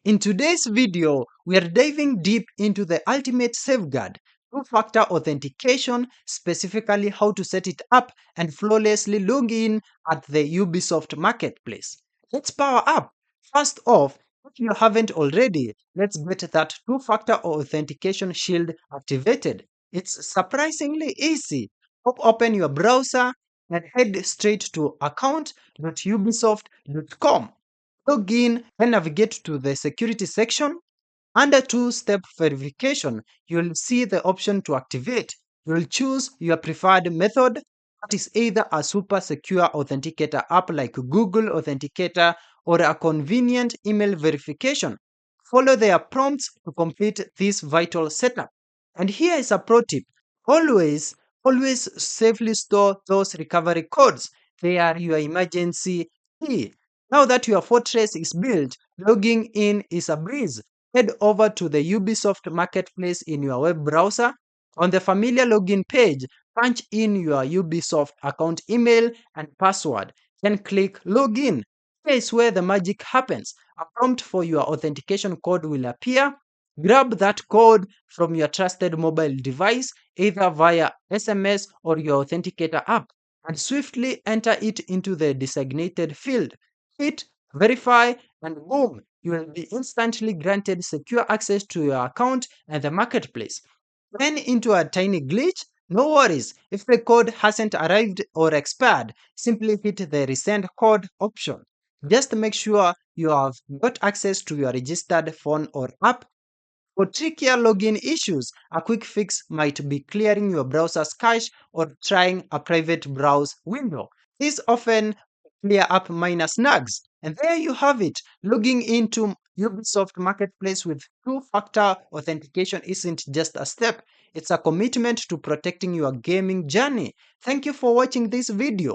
In today's video, we are diving deep into the ultimate safeguard, two-factor authentication, specifically how to set it up and flawlessly log in at the Ubisoft marketplace. Let's power up. First off, if you haven't already, let's get that two-factor authentication shield activated. It's surprisingly easy. Pop open your browser and head straight to account.ubisoft.com. Log in and navigate to the security section. Under two-step verification, you'll see the option to activate. You'll choose your preferred method. That is either a super secure authenticator app like Google Authenticator or a convenient email verification. Follow their prompts to complete this vital setup. And here is a pro tip. Always, always safely store those recovery codes. They are your emergency key. Now that your fortress is built, logging in is a breeze. Head over to the Ubisoft Marketplace in your web browser. On the familiar login page, punch in your Ubisoft account email and password. Then click Login. Here is where the magic happens. A prompt for your authentication code will appear. Grab that code from your trusted mobile device, either via SMS or your authenticator app, and swiftly enter it into the designated field. Hit verify, and boom, you will be instantly granted secure access to your account and the marketplace. When into a tiny glitch, no worries. If the code hasn't arrived or expired, simply hit the resend code option. Just make sure you have got access to your registered phone or app. For trickier login issues, a quick fix might be clearing your browser's cache or trying a private browse window. These often clear up minor snags. And there you have it. Logging into Ubisoft Marketplace with two-factor authentication isn't just a step, it's a commitment to protecting your gaming journey. Thank you for watching this video.